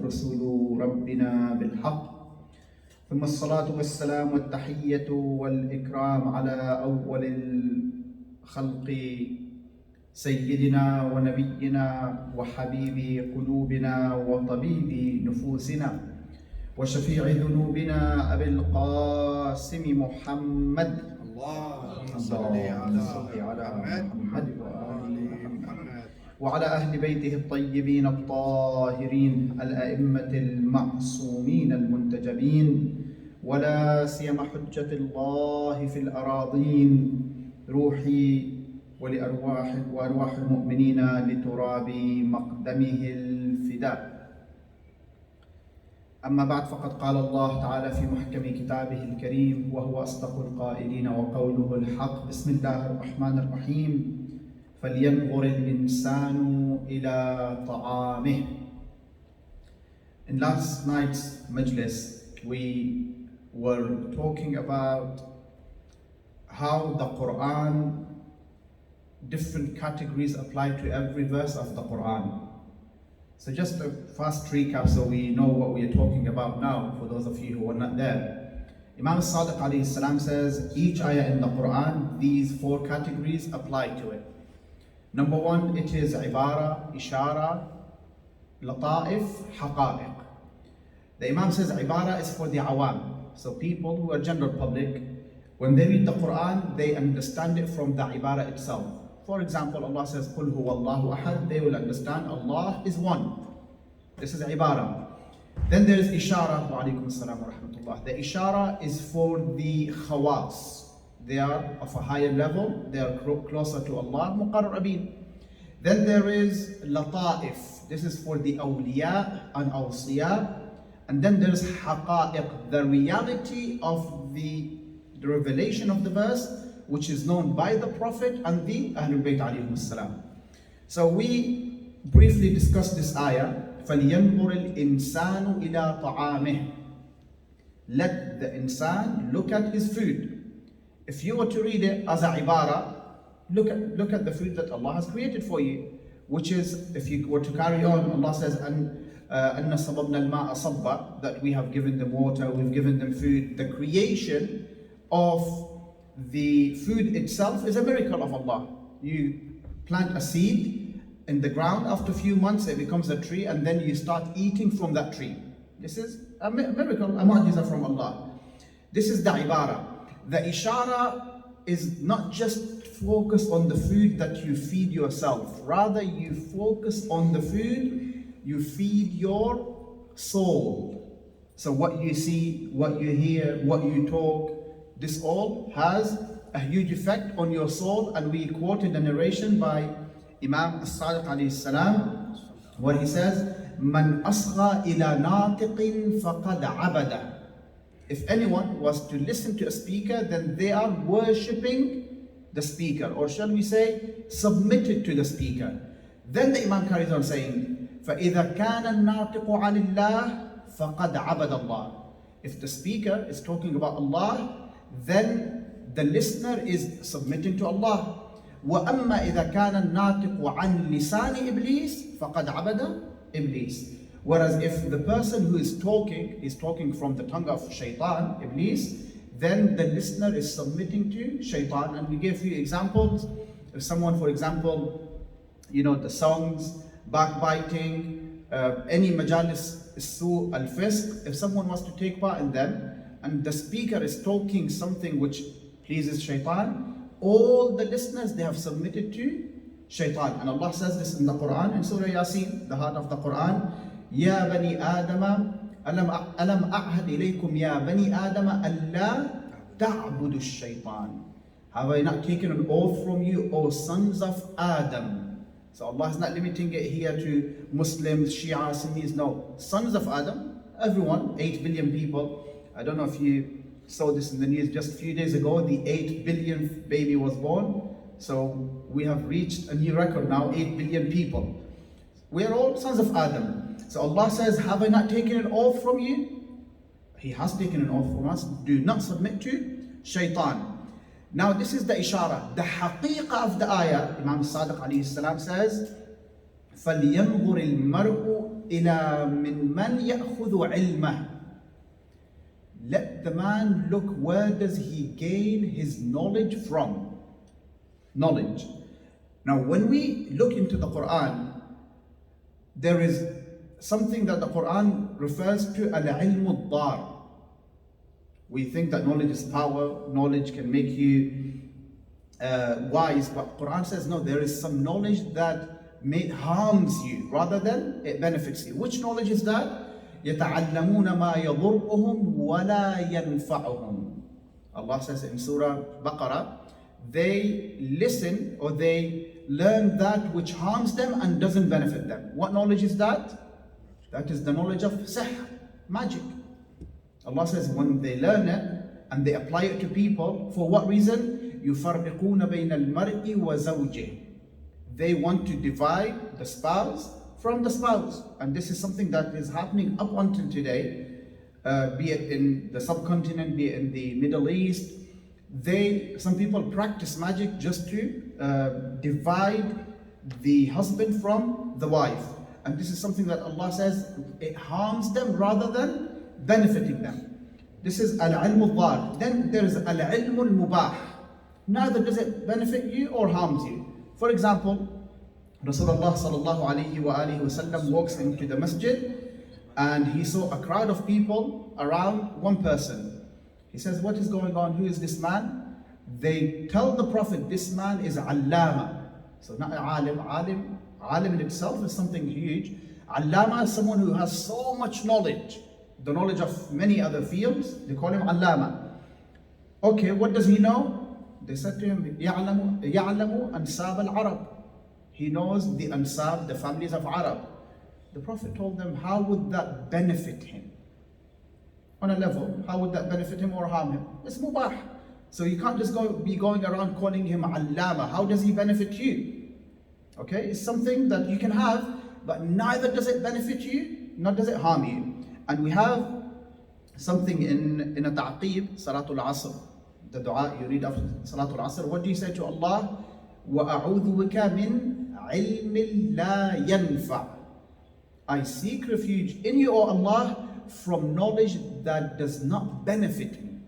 رسل ربنا بالحق، ثم الصلاة والسلام والتحية والإكرام على أول الخلق سيدنا ونبينا وحبيب قلوبنا وطبيب نفوسنا وشفيع ذنوبنا أبي القاسم محمد. اللهم صل على محمد وعلى أهل بيته الطيبين الطاهرين الأئمة المعصومين المنتجبين، ولا سيما حجة الله في الأراضين، روحي وأرواح المؤمنين لتراب مقدمه الفداء. أما بعد، فقد قال الله تعالى في محكم كتابه الكريم وهو أصدق القائلين وقوله الحق: بسم الله الرحمن الرحيم، فلينظر الإنسان إلى طعامه. In last night's majlis, we were talking about how the Quran, different categories apply to every verse of the Quran. So just a fast recap so we know what we are talking about now, for those of you who are not there. Imam Sadiq alayhi salam says each ayah in the Quran, these four categories apply to it. Number one, it is ibara, ishara, lata'if, haqa'iq. The Imam says ibara is for the awam. So people who are general public, when they read the Quran, they understand it from the ibara itself. For example, Allah says, قُلْ هُوَ اللَّهُ أَحَدٌ. They will understand Allah is one. This is ibara. Then there is ishara. Wa alaykum as-salam wa rahmatullah. The ishara is for the khawas. They are of a higher level. They are closer to Allah. Muqarrabin. Then there is lata'if. This is for the awliya and awsiya. And then there is haqa'iq, the reality of the revelation of the verse, which is known by the Prophet and the Ahlul Bayt alayhim salam. So we briefly discussed this ayah. فَلْيَنْظُرِ الْإِنسَانُ إِلَىٰ طَعَامِهِ. Let the insan look at his food. If you were to read it as a ibara, look at the food that Allah has created for you, which is, if you were to carry on, Allah says, أَنَّ صَبَبْنَا الْمَاءَ صَبًّا, that we have given them water, we've given them food. The creation of the food itself is a miracle of Allah. You plant a seed in the ground, after a few months it becomes a tree, and then you start eating from that tree. This is a miracle, a mu'jiza from Allah. This is the ibara. The ishara is not just focus on the food that you feed yourself. Rather, you focus on the food you feed your soul. So what you see, what you hear, what you talk, this all has a huge effect on your soul. And we quoted a narration by Imam As-Sadiq alayhi salam, where he says, "Man asgha ila natiqin faqad abada." If anyone was to listen to a speaker, then they are worshipping the speaker, or shall we say, submitted to the speaker. Then the Imam carries on saying, فَإِذَا كَانَ النَّاطِقُ عَنِ اللَّهِ فَقَدْ عَبَدَ اللَّهِ. If the speaker is talking about Allah, then the listener is submitting to Allah. وَأَمَّا إِذَا كَانَ النَّاطِقُ عَنْ لِسَانِ إِبْلِيسِ فَقَدْ عَبَدَ إِبْلِيسِ. Whereas if the person who is talking from the tongue of shaitan, Iblis, then the listener is submitting to shaitan. And we gave a few examples. If someone, for example, the songs, backbiting, any majalis su al-fisq, if someone was to take part in them, and the speaker is talking something which pleases shaitan, all the listeners, they have submitted to shaitan. And Allah says this in the Quran, in Surah Yasin, the heart of the Quran, يا بني آدم ألم أعهد إليكم يا بني آدم ألا تعبدوا الشيطان. Have I not taken an oath from you, O sons of Adam? So Allah is not limiting it here to Muslims, Shia, Sunnis. No, sons of Adam, everyone, 8 billion people. I don't know if you saw this in the news just a few days ago, the 8 billionth baby was born. So we have reached a new record now, 8 billion people. We are all sons of Adam. So Allah says, have I not taken an oath from you? He has taken an oath from us. Do not submit to shaitan. Now this is the ishara. The haqiqah of the ayah, Imam Sadiq alayhi salam says, فَلْيَنْظُرِ الْمَرْءُ إلى من يأخذ علمه. Let the man look, where does he gain his knowledge from? Knowledge. Now when we look into the Quran, there is something that the Quran refers to al-ilm al-dar. We think that knowledge is power, knowledge can make you wise, but Quran says no, there is some knowledge that harms you rather than it benefits you. Which knowledge is that? يَتَعَلَّمُونَ مَا يَضُرُّهُمْ وَلَا يَنْفَعُهُم. Allah says in Surah Baqarah, they listen or they learn that which harms them and doesn't benefit them. What knowledge is that? That is the knowledge of sihr, magic. Allah says when they learn it and they apply it to people, for what reason? يُفَرِّقُونَ بَيْنَ الْمَرْءِ وَزَوْجِهِ. They want to divide the spouse from the spouse. And this is something that is happening up until today, be it in the subcontinent, be it in the Middle East. Some people practice magic just to divide the husband from the wife. And this is something that Allah says it harms them rather than benefiting them. This is al-ilm al-dar. Then there is al-ilm al-mubah. Neither does it benefit you or harms you. For example, Rasulullah sallallahu alayhi wa alihi wasallam walks into the masjid and he saw a crowd of people around one person. He says, what is going on? Who is this man? They tell the Prophet, this man is allama. So not alim. Alim in itself is something huge. Allama is someone who has so much knowledge, the knowledge of many other fields. They call him allama. Okay, what does he know? They said to him, يَعْلَمُ أَنْسَابَ الْعَرَبِ. He knows the ansab, the families of Arab. The Prophet told them, how would that benefit him? On a level, how would that benefit him or harm him? It's mubah. So you can't just be going around calling him allama. How does he benefit you? Okay, it's something that you can have, but neither does it benefit you, nor does it harm you. And we have something in a ta'qib, Salatul Asr, the dua you read after Salatul Asr. What do you say to Allah? وَأَعُوذُ بِكَ مِنْ عِلْمٍ لَا يَنْفَعُ. I seek refuge in you, O Allah, from knowledge that does not benefit me.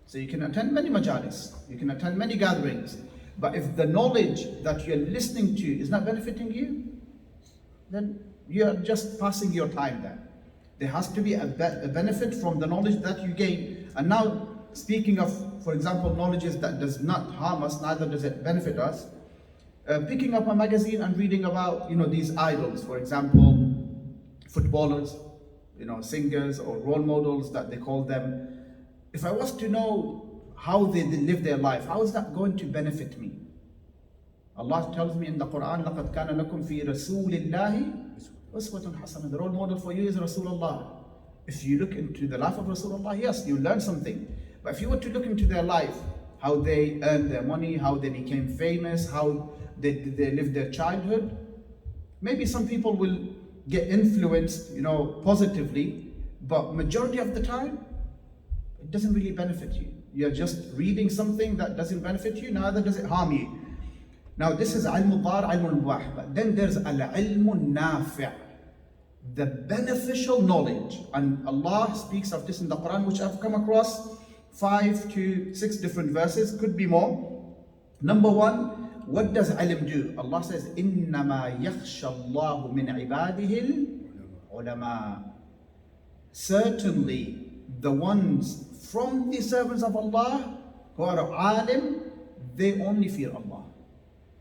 So you can attend many majalis, you can attend many gatherings, but if the knowledge that you're listening to is not benefiting you, then you're just passing your time there. There has to be a benefit from the knowledge that you gain. And now, speaking of, for example, knowledges that does not harm us, neither does it benefit us, picking up a magazine and reading about, these idols, for example, footballers, singers or role models that they call them. If I was to know how they live their life, how is that going to benefit me? Allah tells me in the Quran, لَقَدْ كَانَ لَكُمْ فِي رَسُولِ اللَّهِ أُسْوَةٌ حَسَنَةٌ. The role model for you is Rasulullah. If you look into the life of Rasulullah, yes, you learn something. But if you were to look into their life, how they earned their money, how they became famous, how they lived their childhood, maybe some people will get influenced, positively, but majority of the time, it doesn't really benefit you. You're just reading something that doesn't benefit you, neither does it harm you. Now this is ilm al-dar, ilm al-mubah, but then there's al-ilm al-nafi', the beneficial knowledge. And Allah speaks of this in the Quran, which I've come across 5 to 6 different verses, could be more. Number 1, what does ilm do? Allah says, إِنَّمَا يَخْشَى اللَّهُ مِنْ عِبَادِهِ الْعُلَمَاءِ. Certainly, the ones from the servants of Allah who are alim, they only fear Allah.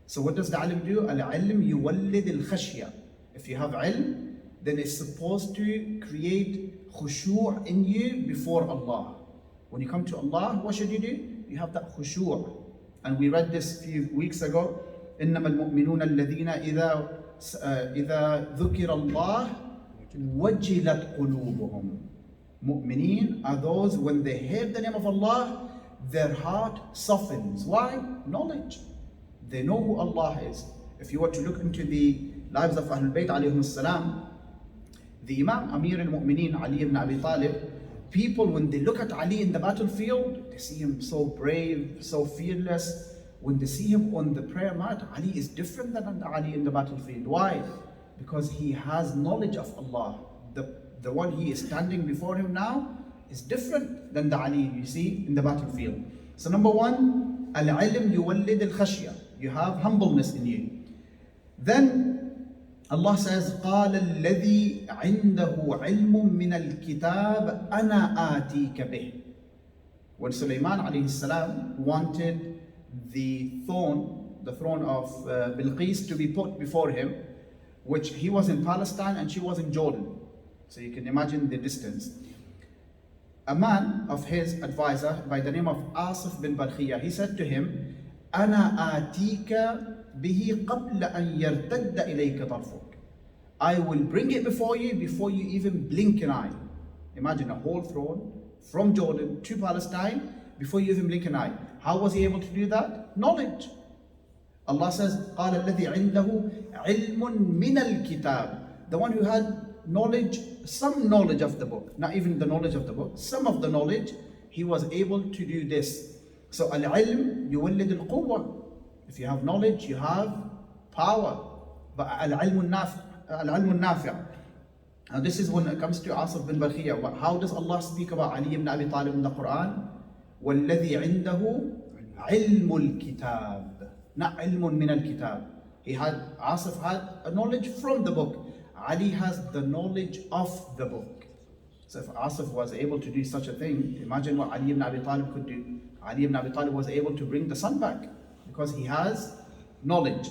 So what does the ilm do? Al-ilm yuwallid al-khashya. If you have ilm, then it's supposed to create khushu' in you before Allah. When you come to Allah, what should you do? You have that khushu'. And we read this a few weeks ago. إِنَّمَا الْمُؤْمِنُونَ الَّذِينَ إِذَا ذُكِرَ اللَّهُ وَجِلَتْ قُلُوبُهُمْ. Mu'mineen are those, when they hear the name of Allah, their heart softens. Why? Knowledge. They know who Allah is. If you were to look into the lives of Ahlebait alayhim salam, the Imam Amir al-Mu'mineen, Ali ibn Abi Talib, people, when they look at Ali in the battlefield, they see him so brave, so fearless. When they see him on the prayer mat, Ali is different than Ali in the battlefield. Why? Because he has knowledge of Allah. The one he is standing before him now is different than the Ali you see in the battlefield. So number one, al-ilm yuwallid al-khashya. You have humbleness in you. Then Allah says, قال الذي عنده علم من الكتاب أنا آتيك به. When Sulaiman alayhi salam wanted the throne of Bilqis to be put before him, which he was in Palestine and she was in Jordan. So you can imagine the distance. A man of his advisor by the name of Asif bin Barkhiyah, he said to him, أنا آتيك به قبل أن يرتد إليك طرفك. I will bring it before you even blink an eye. Imagine a whole throne from Jordan to Palestine before you even blink an eye. How was he able to do that? Knowledge. Allah says, قال الذي عنده علم من الكتاب. The one who had knowledge, some knowledge of the book, not even the knowledge of the book, some of the knowledge, he was able to do this. So al-ilm yuwallid al-quwwa. If you have knowledge, you have power. But al-ilm al-nafi'. Now this is when it comes to Asif bin Barkhiyah. How does Allah speak about Ali ibn Abi Talib in the Quran? وَالَّذِي عِنْدَهُ عِلْمُ الْكِتَابِ. Not ilmun min al-kitab. Asif had a knowledge from the book. Ali has the knowledge of the book. So if Asif was able to do such a thing, imagine what Ali ibn Abi Talib could do. Ali ibn Abi Talib was able to bring the sun back because he has knowledge.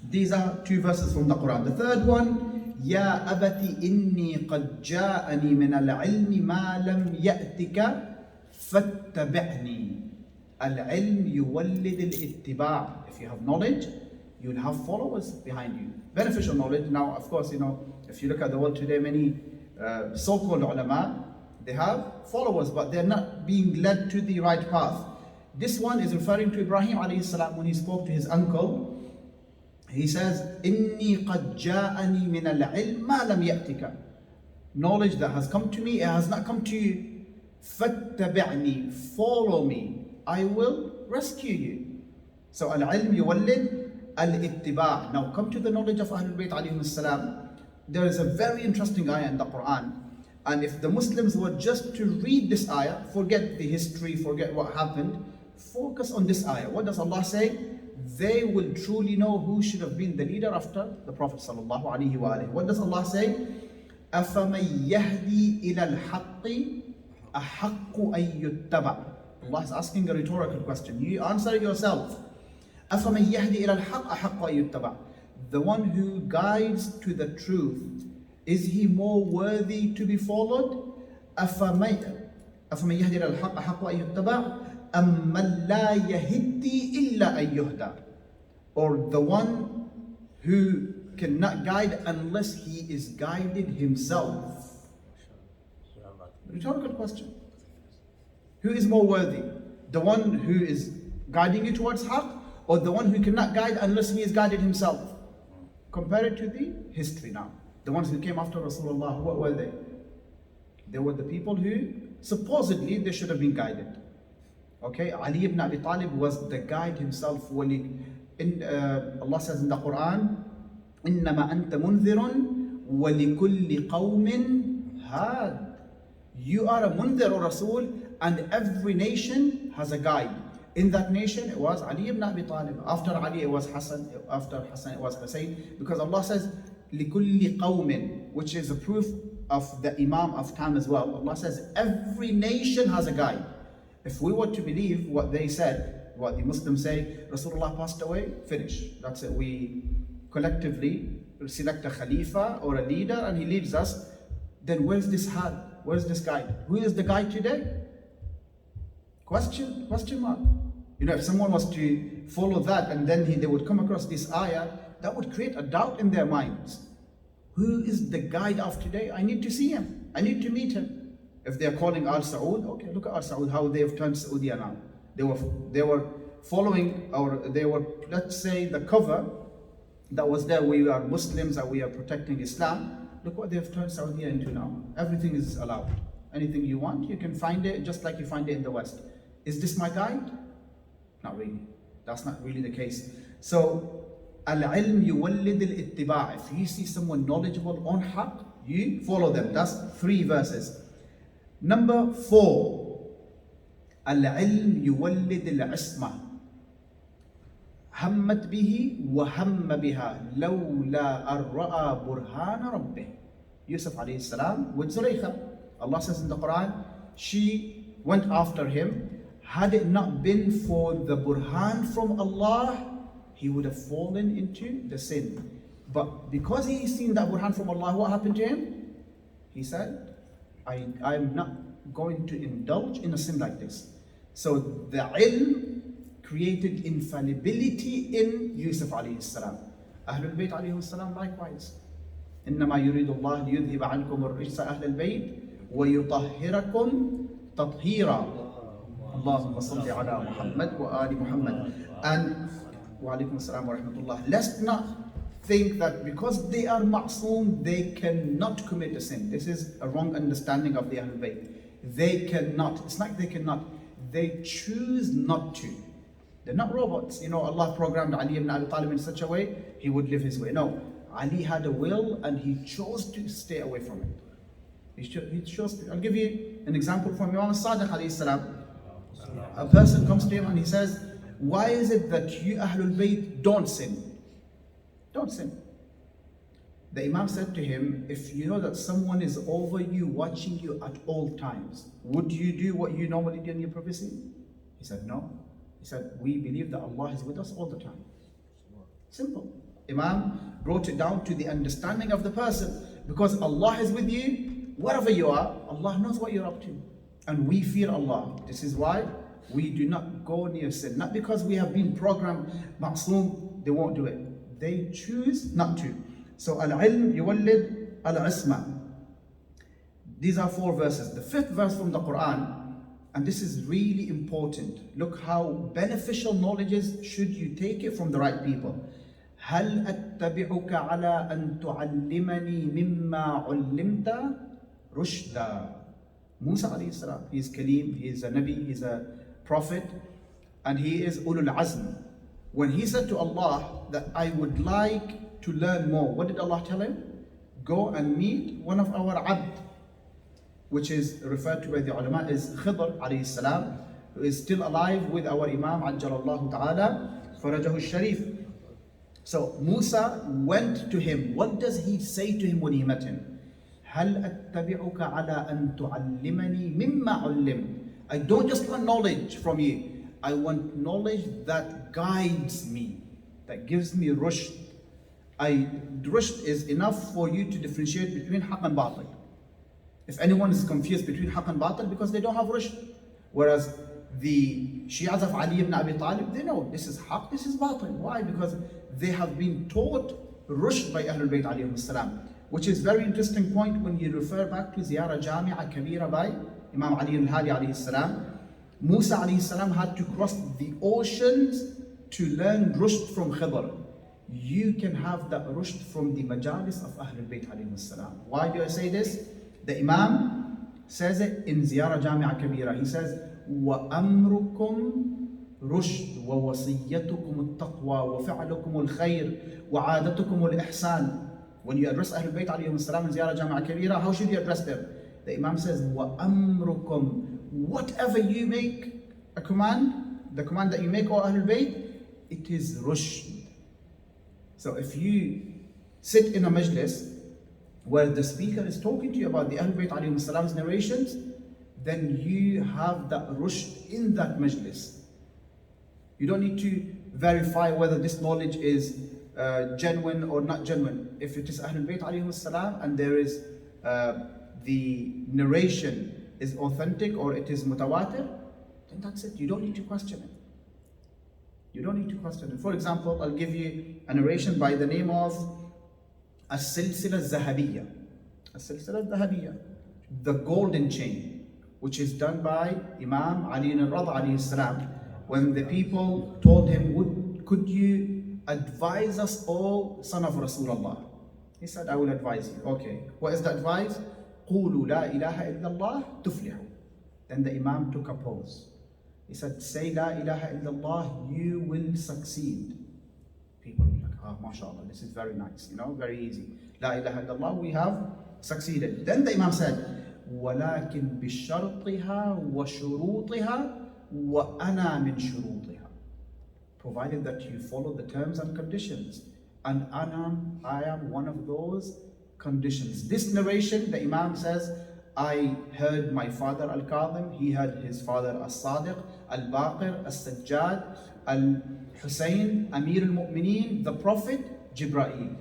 These are two verses from the Quran. The third one, Ya abati inni qad ja'ani min al-ilmi ma lam ya'tika fattabi'ni. Al-ilm yuwallid al-ittiba'. If you have knowledge, you will have followers behind you. Beneficial knowledge. Now, of course, if you look at the world today, many so-called ulama, they have followers, but they're not being led to the right path. This one is referring to Ibrahim alayhi salam when he spoke to his uncle. He says, Inni qad ja'ani min al-ilm ma lam ya'tika. Knowledge that has come to me, it has not come to you. Fattabi'ni, follow me. I will rescue you. So al-ilm yuwallid al-ittiba'. Now come to the knowledge of Ahlebait alayhim salam. There is a very interesting ayah in the Quran. And if the Muslims were just to read this ayah, forget the history, forget what happened, focus on this ayah. What does Allah say? They will truly know who should have been the leader after the Prophet sallallahu alaihi wasallam. What does Allah say? أَفَمَنْ يَهْدِي إِلَى الْحَقِّ أَحَقُّ أَن يُتَّبَعَ. Allah is asking a rhetorical question. You answer it yourself. أَفَمَنْ يَهْدِي إِلَى الْحَقِّ أَحَقُّ أَن يُتَّبَعَ. The one who guides to the truth, is he more worthy to be followed? أَفَمَنْ يَهْدِي إِلَى الْحَقِّ أَحَقُّ أَن يُتَّبَعَ أَمَّنْ لَا يَهِدِّي إِلَّا أَن يُهْدَى. Or the one who cannot guide unless he is guided himself. Rhetorical question. Who is more worthy? The one who is guiding you towards haqq, or the one who cannot guide unless he is guided himself? Compare it to the history now. The ones who came after Rasulullah, what were they? They were the people who supposedly they should have been guided. Okay, Ali ibn Abi Talib was the guide himself. Allah says in the Quran, إِنَّمَا أَنْتَ مُنذِرٌ وَلِكُلِّ قَوْمٍ هَادٍ. You are a munzir or Rasul, and every nation has a guide. In that nation, it was Ali ibn Abi Talib. After Ali, it was Hassan. After Hassan, it was Hussein. Because Allah says, لِكُلِّ قَوْمٍ, which is a proof of the Imam of time as well. Allah says, every nation has a guide. If we were to believe what they said, what the Muslims say, Rasulullah passed away, finish. That's it. We collectively select a Khalifa or a leader and he leads us. Then where's this had? Where's this guide? Who is the guide today? Question mark. If someone was to follow that and then they would come across this ayah, that would create a doubt in their minds. Who is the guide of today? I need to see him. I need to meet him. If they are calling Al Saud, okay, look at Al Saud, how they have turned Saudi now. They were following, or they were, let's say, the cover that was there. We are Muslims and we are protecting Islam. Look what they have turned Saudi into now. Everything is allowed. Anything you want, you can find it just like you find it in the West. Is this my guide? Not really. That's not really the case. So, Al-ilm yuwallid al-ittiba'. If you see someone knowledgeable on haqq, you follow them. That's 3 verses. Number 4. Al-ilm yuwallid al-isma. همت به وهم بها لولا أن رأى برهان ربه. Yusuf alayhi salam with Zulaykha. Allah says in the Quran, she went after him. Had it not been for the burhan from Allah, he would have fallen into the sin. But because he seen that burhan from Allah, what happened to him? He said, I'm not going to indulge in a sin like this. So the ilm created infallibility in Yusuf alayhi salam. Ahlul Bayt alayhi salam likewise. إنما يريد الله ليذهب عنكم الرجس أهل البيت ويطهركم تطهيرا. اللهم صل على محمد وآل Muhammad. And وعليكم السلام ورحمة الله. Let's not think that because they are ma'soom, they cannot commit a sin. This is a wrong understanding of the Ahlul Bayt. They cannot. It's like they cannot. They choose not to. They're not robots. You know, Allah programmed Ali ibn Abi Talib in such a way, he would live his way. No. Ali had a will and he chose to stay away from it. He chose to. I'll give you an example from Imam Sadiq alayhi salam. A person comes to him and he says, why is it that you Ahlul Bayt don't sin? Don't sin. The Imam said to him, if you know that someone is over you, watching you at all times, would you do what you normally do in your privacy? He said, no. He said, we believe that Allah is with us all the time. Simple. Imam brought it down to the understanding of the person. Because Allah is with you, wherever you are, Allah knows what you're up to. And we fear Allah. This is why we do not go near sin. Not because we have been programmed, ma'soom, they won't do it. They choose not to. So al-ilm yuwallid al-isma. These are 4 verses. The 5th verse from the Quran, and this is really important. Look how beneficial knowledge is should you take it from the right people. هل أتبعك على أن تعلمني مما علمت رشدا. Musa alayhi salam, he is Kalim, he is a Nabi, he is a Prophet, and he is Ulul Azm. When he said to Allah that I would like to learn more, what did Allah tell him? Go and meet one of our abd, which is referred to by the ulama as Khutba alayhi salam, who is still alive with our Imam Ajjalallahu ta'ala Farajahu Sharif. So Musa went to him. What does he say to him when he met him? هل أتبعك على أن تعلمني مما علمت. I don't just want knowledge from you. I want knowledge that guides me, that gives me rushd. Rushd is enough for you to differentiate between haqq and batil. If anyone is confused between haqq and batil, because they don't have rushd. Whereas the Shi'as of Ali ibn Abi Talib, they know this is haqq, this is batil. Why? Because they have been taught rushd by Ahlul Bayt alayhim salam. Which is very interesting point when you refer back to Ziyara Jami'a Kabira by Imam Ali al-Hadi alayhi salam. Musa alayhi salam had to cross the oceans to learn rushd from Khidr. You can have that rushd from the majalis of Ahlul Bayt alayhi salam. Why do I say this? The Imam says it in Ziyara Jami'a Kabira. He says, وَأَمْرُكُمْ رُشْدٌ وَوَصِيَّتُكُمُ التَّقْوَى وَفِعْلُكُمُ الْخَيْرِ وَعَادَتُكُمُ الْإِحْسَانِ. When you address Ahlul Bayt alayhim salam in Ziyara Jami'a Kabira, how should you address them? The Imam says, وَأَمْرُكُمْ. Whatever you make a command, the command that you make, O Ahlul Bayt, it is rushd. So if you sit in a majlis where the speaker is talking to you about the Ahlul Bayt alayhim salam's narrations, then you have that rushd in that majlis. You don't need to verify whether this knowledge is genuine or not genuine. If it is Ahlul Bayt alayhim salam and there is the narration is authentic or it is mutawatir, then that's it. You don't need to question it. You don't need to question it. For example, I'll give you a narration by the name of As-Silsila Zahabiyya. As-Silsila Zahabiyya, the golden chain, which is done by Imam Ali al-Rada alayhi salam. When the people told him, could you advise us, O son of Rasulullah? He said, I will advise you. Okay, what is the advice? قُولُوا لَا إِلَهَ إِلَّا اللَّهِ تُفْلِحُ. Then the Imam took a pause. He said, say La ilaha illallah, you will succeed. People were like, mashallah, this is very nice, very easy. La ilaha illallah, we have succeeded. Then the Imam said, وَلَكِنْ بِشَرْطِهَا وَشُرُوطِهَا وَأَنَا مِنْ شُرُوطِهَا. Provided that you follow the terms and conditions. And I am one of those conditions. This narration, the Imam says, I heard my father Al-Kadhim, he heard his father As-Sadiq, Al-Baqir, As-Sajjad, Al-Hussein, Amir al-Mu'mineen, the Prophet, Jibreel.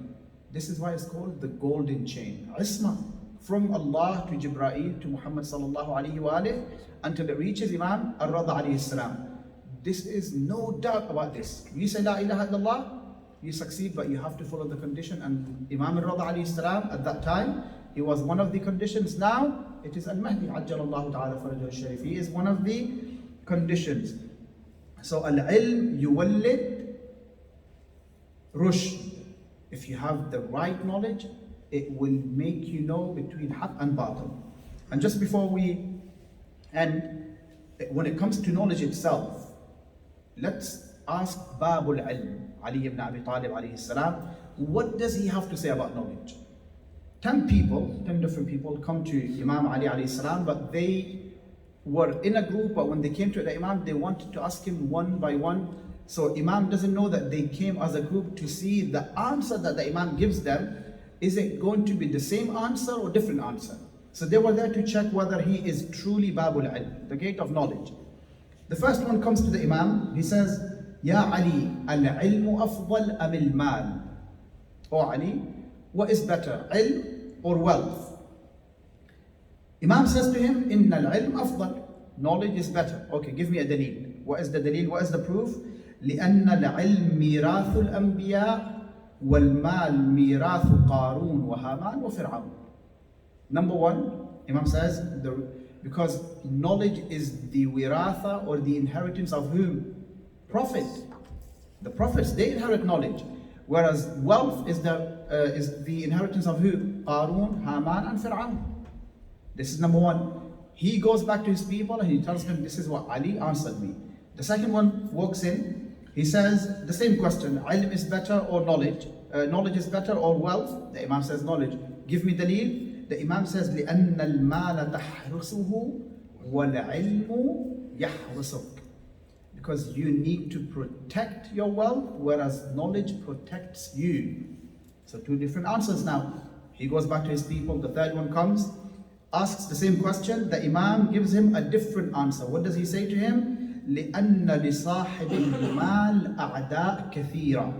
This is why it's called the golden chain. Isma, from Allah to Jibreel to Muhammad sallallahu alayhi wa alayhi, until it reaches Imam Ar-Rada alayhi salam. This is no doubt about this. You say La ilaha illallah, you succeed, but you have to follow the condition. And Imam Ar-Rada alayhi salam, at that time, he was one of the conditions. Now, it is Al-Mahdi, Ajjalallahu ta'ala farajahu al-sharif. He is one of the conditions. So, Al-Ilm yuwallid rushd. If you have the right knowledge, it will make you know between haqq and batil. And just before we end, when it comes to knowledge itself, let's ask Babul Ilm, Ali ibn Abi Talib alayhi salam, what does he have to say about knowledge? 10 different people come to Imam Ali alayhi salam, but they were in a group, but when they came to the Imam, they wanted to ask him one by one. So Imam doesn't know that they came as a group to see the answer that the Imam gives them. Is it going to be the same answer or different answer? So they were there to check whether he is truly Babul Ilm, the gate of knowledge. The first one comes to the Imam, he says, Ya Ali, al-ilmu afdal am al-mal? Oh Ali, what is better, ilm or wealth? Imam says to him, Inna al-ilm afdal, knowledge is better. Okay, give me a dalil. What is the dalil? What is the proof? لأن العلم ميراث الأنبياء والمال ميراث قارون وهامان وفرعون. Number one, Imam says, because knowledge is the wiratha or the inheritance of whom? Prophet. The prophets, they inherit knowledge. Whereas wealth is the inheritance of who? Qarun, Haman and Fir'aun. This is number one. He goes back to his people and he tells them, this is what Ali answered me. The second one walks in. He says the same question, ilm is better or knowledge? Knowledge is better or wealth? The Imam says knowledge. Give me dalil. The Imam says, لأن المال تحرسه والعلم يحرسك. Because you need to protect your wealth, whereas knowledge protects you. So two different answers now. He goes back to his people. The third one comes, asks the same question. The Imam gives him a different answer. What does he say to him? لأن لصاحب المال أعداء كثيرة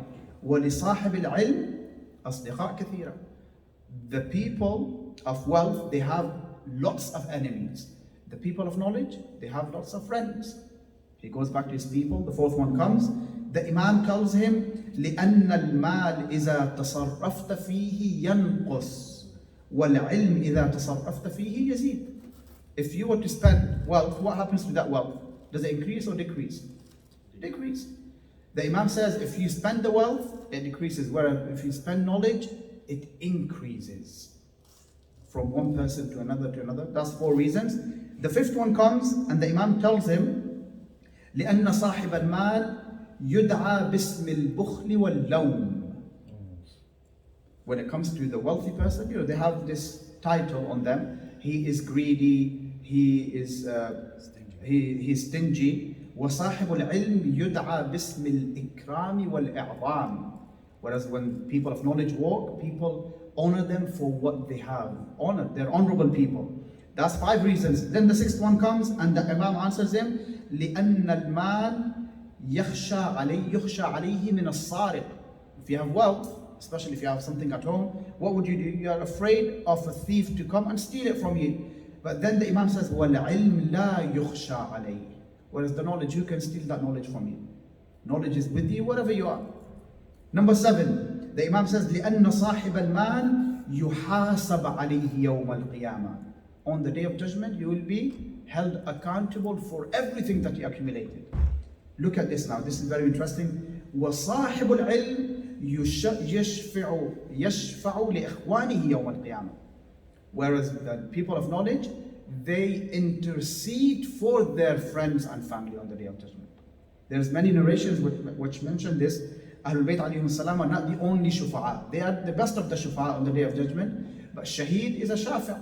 ولصاحب العلم أصدقاء كثيرة. The people of wealth, they have lots of enemies. The people of knowledge, they have lots of friends. He goes back to his people. The fourth one comes. The Imam tells him, لأن المال إذا تصرفت فيه ينقص والعلم إذا تصرفت فيه يزيد. If you were to spend wealth, what happens to that wealth? Does it increase or decrease? It decreases. The Imam says, if you spend the wealth, it decreases. Whereas if you spend knowledge, it increases. From one person to another to another. That's 4 reasons. The fifth one comes and the Imam tells him, لأن صاحب المال يدعى باسم البخل واللوم. When it comes to the wealthy person, they have this title on them. He is greedy, he is stingy. وصاحب العلم يدعى باسم الإكرام والإعظام. Whereas when people of knowledge walk, people honor them for what they have. Honor, they're honorable people. That's 5 reasons. Then the 6th one comes and the Imam answers him, لأن المال يخشى عليه من السارق. If you have wealth, especially if you have something at home, what would you do? You are afraid of a thief to come and steal it from you. But then the Imam says, وَالْعِلْمْ لَا يُخْشَى عَلَيْهِ. Whereas the knowledge, who can steal that knowledge from you? Knowledge is with you wherever you are. Number 7, the Imam says, لأن صاحب المال يحاسب عليه يوم القيامة. On the day of judgment, you will be held accountable for everything that you accumulated. Look at this now. This is very interesting. وصاحب العلم يشفع لإخوانه يوم القيامة. Whereas the people of knowledge, they intercede for their friends and family on the day of judgment. There's many narrations which mention this. Ahlul-Bayt alayhim salam are not the only shufa'a. They are the best of the shufa'a on the Day of Judgment. But shaheed is a shafi'.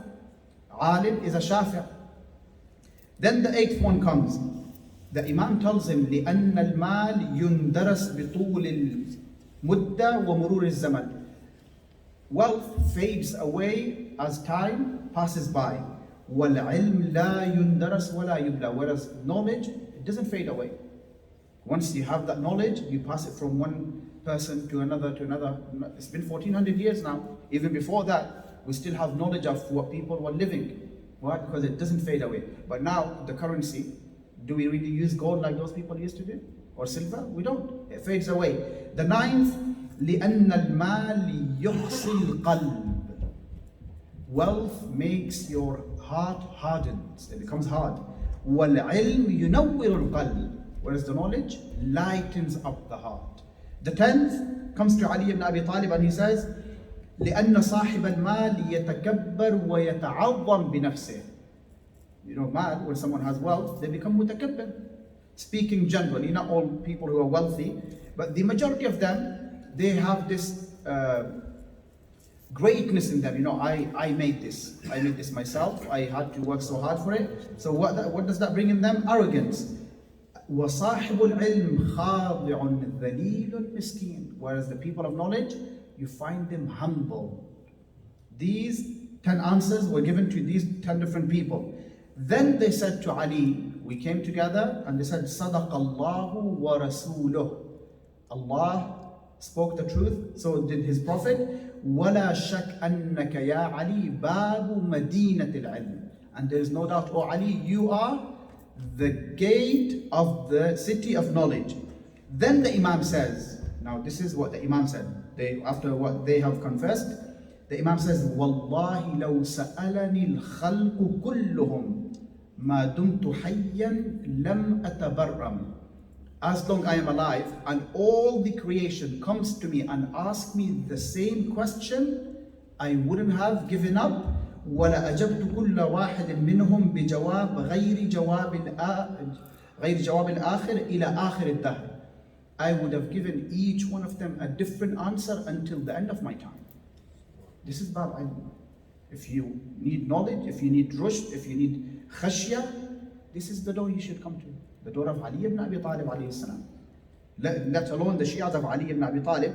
Alim is a shafi'. Then the 8th one comes. The Imam tells him, لأن المال يندرس بطول المدة ومرور الزمن. Wealth fades away as time passes by. وَالْعِلْمْ لَا يُنْدَرَسْ وَلَا يُبْلَى. Whereas knowledge, it doesn't fade away. Once you have that knowledge, you pass it from one person to another to another. It's been 1400 years now. Even before that, we still have knowledge of what people were living. Why? Because it doesn't fade away. But now, the currency, do we really use gold like those people used to do? Or silver? We don't. It fades away. The 9th, لأن المال يقسي القلب. Wealth makes your heart hardened. It becomes hard. والعلم ينور القلب. Whereas the knowledge lightens up the heart. The 10th comes to Ali ibn Abi Talib and he says, لأن صاحب المال يتكبر ويتعظم بنفسه. You know, mal, when someone has wealth, they become mutakabbir. Speaking generally, not all people who are wealthy, but the majority of them, they have this greatness in them. You know, I made this. I made this myself. I had to work so hard for it. So what does that bring in them? Arrogance. وَصَاحِبُ الْعِلْمِ خَاضِعٌ ذَلِيلٌ مِسْكِينٌ. Whereas the people of knowledge, you find them humble. These 10 answers were given to these 10 different people. Then they said to Ali, we came together and they said, صَدَقَ اللَّهُ وَرَسُولُهُ. Allah spoke the truth, so did His Prophet. وَلَا شَكْ أَنَّكَ يَا عَلِي بَابُ مَدِينَةِ الْعِلْمِ. And there is no doubt, O Ali, you are the gate of the city of knowledge. Then the Imam says, now this is what the Imam said. After what they have confessed, the Imam says, وَاللَّهِ لَوْ سَأَلَنِي الْخَلْقُ كُلُّهُمْ مَا دُمْتُ حَيًّا لَمْ أَتَبَرَّمْ. As long I am alive and all the creation comes to me and asks me the same question, I wouldn't have given up. وَلَا أَجَبْتُ كُلَّ وَاحِدٍ مِّنْهُمْ بِجَوَابٍ غَيْرِ جَوَابِ الْآخِرِ إِلَى آخِرِ الدَّهْرِ. I would have given each one of them a different answer until the end of my time. This is Bab Ilm. If you need knowledge, if you need rushd, if you need khashya, this is the door you should come to. The door of Ali ibn Abi Talib alayhi salam. Let alone the Shias of Ali ibn Abi Talib,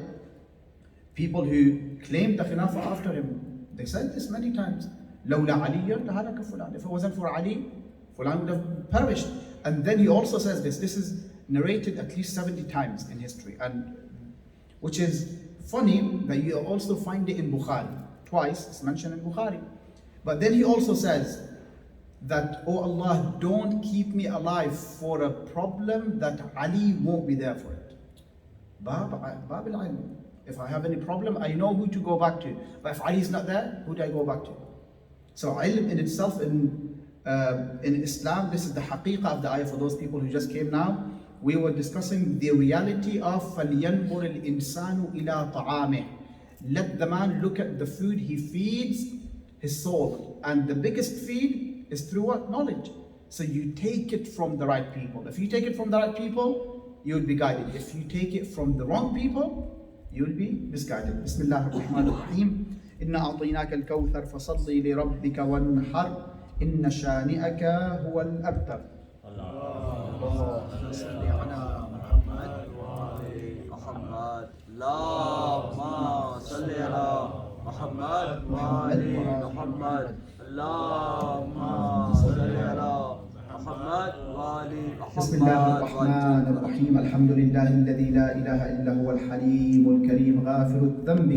people who claimed the Khilafah after him. They said this many times. لولا علي لهلك فلان. If it wasn't for Ali, Fulan would have perished. And then he also says this. This is narrated at least 70 times in history, and which is funny that you also find it in Bukhari. Twice it's mentioned in Bukhari. But then he also says that, oh Allah, don't keep me alive for a problem that Ali won't be there for it. Bab al-ilm. If I have any problem, I know who to go back to. But if Ali is not there, who do I go back to? So ilm in itself, in Islam, this is the haqiqah of the ayah for those people who just came now. We were discussing the reality of فَلْيَنْظُرِ الْإِنسَانُ إِلَىٰ طَعَامِهِ. Let the man look at the food he feeds his soul. And the biggest feed is through what? Knowledge. So you take it from the right people. If you take it from the right people, you will be guided. If you take it from the wrong people, you will be misguided. Bismillah ar-Rahman ar-Rahim. إِنَّا أَعْطَيْنَاكَ الْكَوْثَرَ فَصَلِّ لِرَبِّكَ وَانْحَرْ إِنَّ شَانِئَكَ هُوَ الْأَبْتَرُ. اللهم صل على محمد وآل محمد. اللهم صل على محمد وآل محمد. اللهم صل على محمد وآل محمد. بسم الله الرحمن الرحيم. الحمد لله الذي لا إله إلا هو الحليم الكريم غافر الذنب